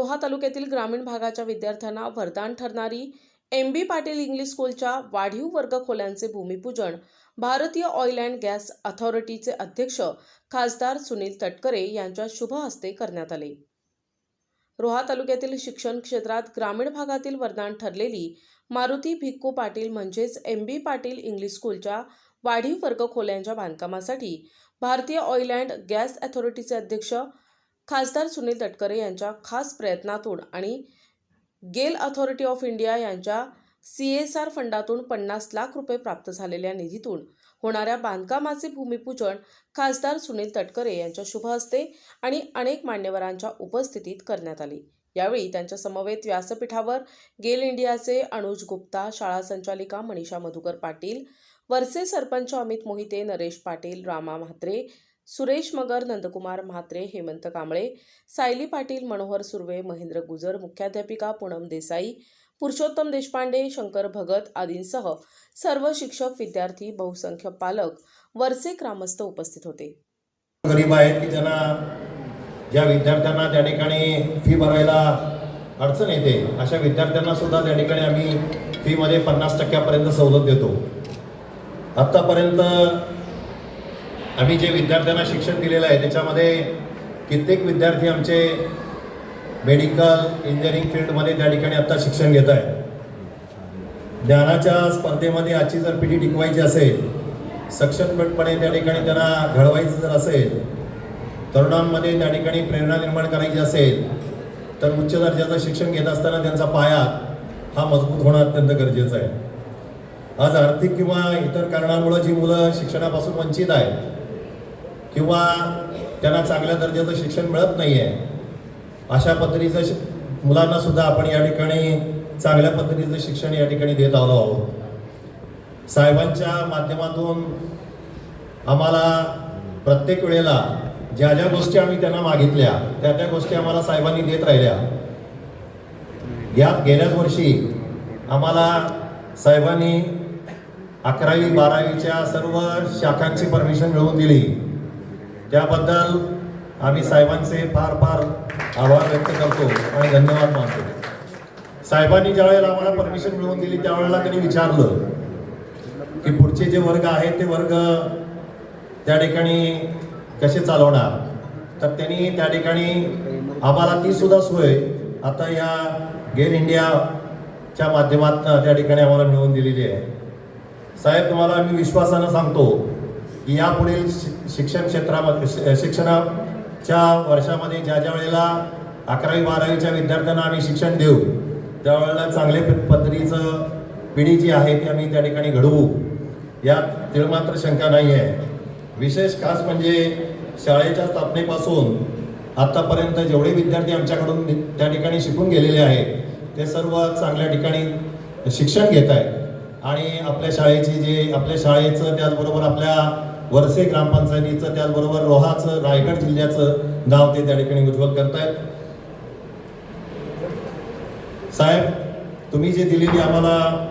रोहा तालुक्यातील ग्रामीण भागाच्या विद्यार्थ्यांना वरदान ठरणारी एम.बी. पाटील इंग्लिश स्कूलच्या वाढीव वर्गखोल्यांचे भूमिपूजन भारतीय ऑइल अँड गॅस अथॉरिटीचे अध्यक्ष खासदार सुनील तटकरे यांच्या शुभ हस्ते करण्यात आले। रोहा तालुक्यातील शिक्षण क्षेत्रात ग्रामीण भागातील वरदान ठरलेली मारुती भिक्खू पाटील म्हणजेच एम.बी. पाटील इंग्लिश स्कूलच्या वाढीव वर्गखोल्यांच्या बांधकामासाठी भारतीय ऑइल अँड गॅस अथॉरिटीचे अध्यक्ष खासदार सुनील तटकरे यांच्या खास प्रयत्नातून आणि गेल अथॉरिटी ऑफ इंडिया यांच्या CSR फंडातून 50 लाख रुपये प्राप्त झालेल्या निधीतून होणाऱ्या बांधकामाचे भूमिपूजन खासदार सुनील तटकरे यांच्या शुभ हस्ते आणि अनेक मान्यवरांच्या उपस्थितीत करण्यात आले। यावेळी त्यांच्या समवेत व्यासपीठावर गेल इंडियाचे अनुज गुप्ता, शाळा संचालिका मनीषा मधुकर पाटील, वरसे सरपंच अमित मोहिते, नरेश पाटील, रामा म्हात्रे, सुरेश मगर, नंदकुमार म्हात्रे, हेमंत कांबळे, सायली पाटील, मनोहर सुर्वे, महेंद्र गुजर, मुख्याध्यापिका पूनम देसाई, पुरुषोत्तम देशपांडे, शंकर भगत आदींसह सर्व शिक्षक, विद्यार्थी, बहुसंख्य पालक, वरसे ग्रामस्थ उपस्थित होते। गरीब आहेत की ज्या विद्यार्थ्यांना त्या ठिकाणी फी भरायला अडचण येते, अशा विद्यार्थ्यांना सुद्धा त्या ठिकाणी आम्ही फीमध्ये 50% सवलत देतो। आत्तापर्यंत आम्ही जे विद्यार्थ्यांना शिक्षण दिलेलं आहे त्याच्यामध्ये कित्येक विद्यार्थी आमचे मेडिकल इंजिनिअरिंग फील्डमध्ये त्या ठिकाणी आत्ता शिक्षण घेत आहेत। ज्ञानाच्या स्पर्धेमध्ये आजची जर पिढी टिकवायची असेल, सक्षमपणे त्या ठिकाणी त्यांना घडवायचं जर असेल, तरुणांमध्ये त्या ठिकाणी प्रेरणा निर्माण करायची असेल, तर उच्च दर्जाचं शिक्षण घेत असताना त्यांचा पाया हा मजबूत होणं अत्यंत गरजेचं आहे। आज आर्थिक किंवा इतर कारणामुळे जी मुलं शिक्षणापासून वंचित आहेत किंवा त्यांना चांगल्या दर्जाचं शिक्षण मिळत नाही आहे, अशा पद्धतीचं मुलांना सुद्धा आपण या ठिकाणी चांगल्या पद्धतीचं शिक्षण या ठिकाणी देत आलो आहोत। साहेबांच्या माध्यमातून आम्हाला प्रत्येक वेळेला ज्या ज्या गोष्टी आम्ही त्यांना मागितल्या त्या गोष्टी आम्हाला साहेबांनी देत राहिल्या। गेल्याच वर्षी आम्हाला साहेबांनी 11वी 12वीच्या सर्व शाखांची परमिशन मिळवून दिली। त्याबद्दल आम्ही साहेबांचे फार फार आभार व्यक्त करतो आणि धन्यवाद मानतो। साहेबांनी ज्या वेळेला आम्हाला परमिशन मिळवून दिली त्यावेळेला त्यांनी विचारलं की पुढचे जे वर्ग आहेत ते वर्ग त्या ठिकाणी कसे चालवणार, तर त्यांनी त्या ठिकाणी आम्हाला ती सुद्धा सोय आता या गेल इंडियाच्या माध्यमातून त्या ठिकाणी आम्हाला मिळवून दिलेली आहे। साहेब, तुम्हाला आम्ही विश्वासानं सांगतो की यापुढील शिक्षण क्षेत्रामध्ये शिक्षणाच्या वर्षामध्ये ज्या वेळेला 11वी 12वीच्या विद्यार्थ्यांना आम्ही शिक्षण देऊ त्यावेळेला चांगल्या पद्धतीचं पिढी जी आहे ती आम्ही त्या ठिकाणी घडवू, यात तिळमात्र शंका नाही आहे। विशेष खास म्हणजे शाळेच्या स्थापनेपासून आत्तापर्यंत जेवढे विद्यार्थी आमच्याकडून त्या ठिकाणी शिकून गेलेले आहेत ते सर्व चांगल्या ठिकाणी शिक्षण घेत आहेत आणि आपल्या शाळेचं त्याचबरोबर आपल्या वरसे ग्रामपंचायतीचं त्याचबरोबर रोहाचं रायगड जिल्ह्याचं नाव ते त्या ठिकाणी उज्ज्वल करतायत। साहेब, तुम्ही जे दिलेली आम्हाला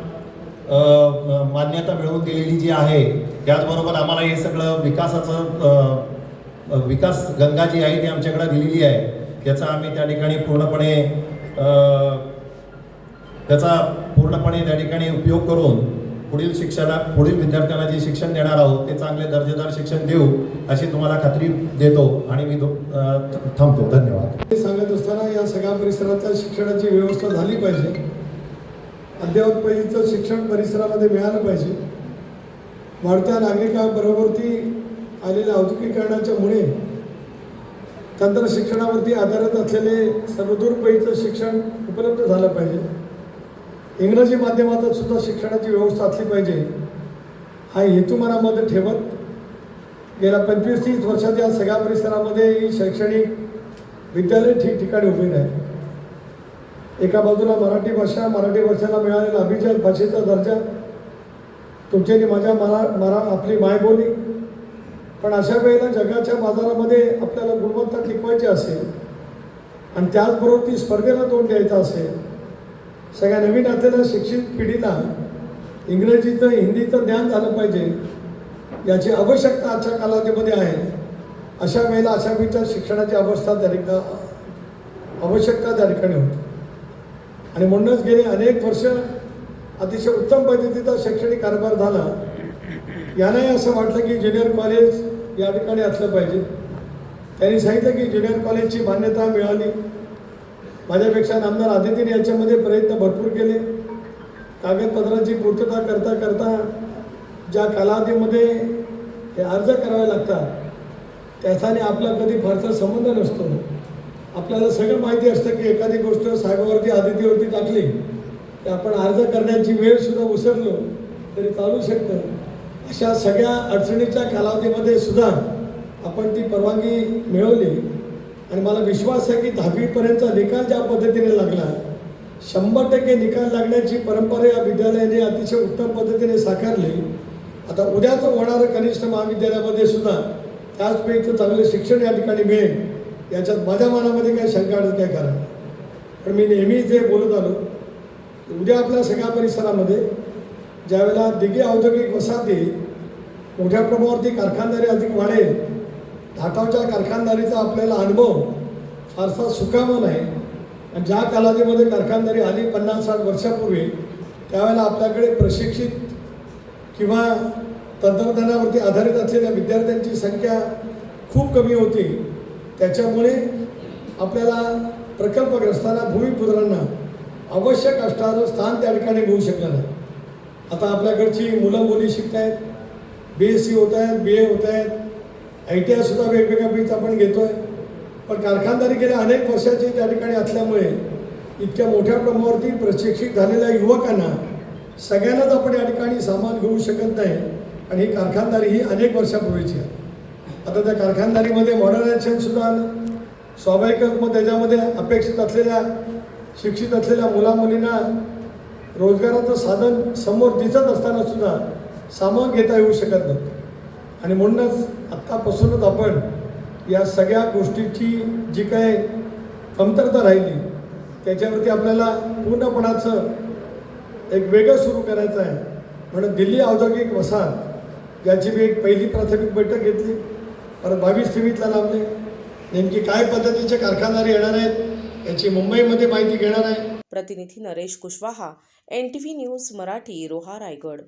मान्यता मिळवून दिलेली जी आहे, त्याचबरोबर आम्हाला हे सगळं विकास गंगा जी आहे ती आमच्याकडे दिलेली आहे, त्याचा आम्ही त्या ठिकाणी पूर्णपणे त्या ठिकाणी उपयोग करून पुढील विद्यार्थ्यांना जे शिक्षण देणार आहोत ते चांगले दर्जेदार शिक्षण देऊ अशी तुम्हाला खात्री देतो आणि मी थांबतो। धन्यवाद। सांगत असताना या सगळ्या परिसराच्या शिक्षणाची व्यवस्था झाली पाहिजे, अद्ययावत पहिलीचं शिक्षण परिसरामध्ये मिळालं पाहिजे। वाढत्या नागरिकांबरोबरती आलेल्या औद्योगिकीकरणाच्या मुळे तंत्र शिक्षणावरती आधारित असलेले सर्वदूर पहिलीचं शिक्षण उपलब्ध झालं पाहिजे। इंग्रजी माध्यमातून सुद्धा शिक्षणाची व्यवस्था असली पाहिजे हा हेतू मनामध्ये ठेवत गेल्या 25-30 वर्षात या सगळ्या परिसरामध्ये ही शैक्षणिक विद्यालय ठिकठिकाणी उभी राहिली। एका बाजूला मराठी भाषेला मिळालेला अभिजात भाषेचा दर्जा, तुमच्यानी माझ्या आपली मायबोली, पण अशा वेळेला जगाच्या बाजारामध्ये आपल्याला गुणवत्ता टिकवायची असेल आणि त्याचबरोबर ती स्पर्धेला तोंड द्यायचं असेल, सगळ्या नवीन असलेल्या शिक्षित पिढीला इंग्रजीचं हिंदीचं ज्ञान झालं पाहिजे याची आवश्यकता आजच्या कालावधीमध्ये आहे। अशा वेळेला अशा विचार शिक्षणाची अवस्था आवश्यकता त्या ठिकाणी होती. आणि म्हणूनच गेली अनेक वर्ष अतिशय उत्तम पद्धतीचा शैक्षणिक कारभार झाला. यांनाही असं वाटलं की ज्युनियर कॉलेज या ठिकाणी असलं पाहिजे. त्यांनी सांगितलं की ज्युनियर कॉलेजची मान्यता मिळाली. माझ्यापेक्षा नामदार आदितीने याच्यामध्ये प्रयत्न भरपूर केले. कागदपत्रांची पूर्तता करता करता ज्या कालावधीमध्ये हे अर्ज करावे लागतात त्याच्याने आपला कधी फारसा संबंध नसतो. आपल्याला सगळं माहिती असतं की एखादी गोष्ट साहेबावरती आदितीवरती टाकली की आपण अर्ज करण्याची वेळसुद्धा उसरलो तरी चालू शकतं. अशा सगळ्या अडचणीच्या कालावधीमध्ये सुद्धा आपण ती परवानगी मिळवली. आणि मला विश्वास आहे की 10वीपर्यंतचा निकाल ज्या पद्धतीने लागला 100% निकाल लागण्याची परंपरा या विद्यालयाने अतिशय उत्तम पद्धतीने साकारली. आता उद्याचं होणारं कनिष्ठ महाविद्यालयामध्ये सुद्धा त्याचपैकी चांगलं शिक्षण या ठिकाणी मिळेल याच्यात माझ्या मनामध्ये काही शंका काय कारण नाही. पण मी नेहमी जे बोलत आलो उद्या आपल्या सगळ्या परिसरामध्ये ज्यावेळेला दिघे औद्योगिक वसाहती मोठ्या प्रमाणावरती कारखानदारी अधिक वाढेल. धाटावच्या कारखानदारीचा आपल्याला अनुभव फारसा सुखावा नाही. आणि ज्या कालावधीमध्ये कारखानदारी आली 50-60 वर्षापूर्वी त्यावेळेला आपल्याकडे प्रशिक्षित किंवा तंत्रज्ञानावरती आधारित असलेल्या विद्यार्थ्यांची संख्या खूप कमी होती. त्याच्यामुळे आपल्याला प्रकल्पग्रस्तांना भूमिपुत्रांना आवश्यक असणारं स्थान त्या ठिकाणी मिळू शकलं नाही. आता आपल्याकडची मुलं मुली शिकत आहेत, BSc होत आहेत, BA होत आहेत, ITI सुद्धा वेगवेगळ्या फील्ड आपण घेतो आहे. पण कारखानदारी गेल्या अनेक वर्षाची त्या ठिकाणी असल्यामुळे इतक्या मोठ्या प्रमाणावरती प्रशिक्षित झालेल्या युवकांना सगळ्यांनाच आपण या ठिकाणी सामावून घेऊ शकत नाही. आणि ही कारखानदारी ही अनेक वर्षापूर्वीची आहे. आता त्या कारखानदारीमध्ये मॉडर्नायझेशनसुद्धा आलं. स्वाभाविकच मग त्याच्यामध्ये अपेक्षित असलेल्या शिक्षित असलेल्या मुलामुलींना रोजगाराचं साधन समोर दिसत असताना सुद्धा सामावून घेता येऊ शकत नाही. आणि म्हणूनच आत्तापासूनच आपण या सगळ्या गोष्टीची जी काय कमतरता राहिली त्याच्यावरती आपल्याला पूर्णपणाचं एक वेगळं सुरू करायचं आहे. म्हणून दिल्ली औद्योगिक वसाहत याची मी एक पहिली प्राथमिक बैठक घेतली. परत 22-23ला लावले. नेमकी काय पद्धतीचे कारखानदारी येणार आहेत याची मुंबईमध्ये माहिती घेणार आहे. प्रतिनिधी नरेश कुशवाहा, NTV न्यूज मराठी, रोहा, रायगड.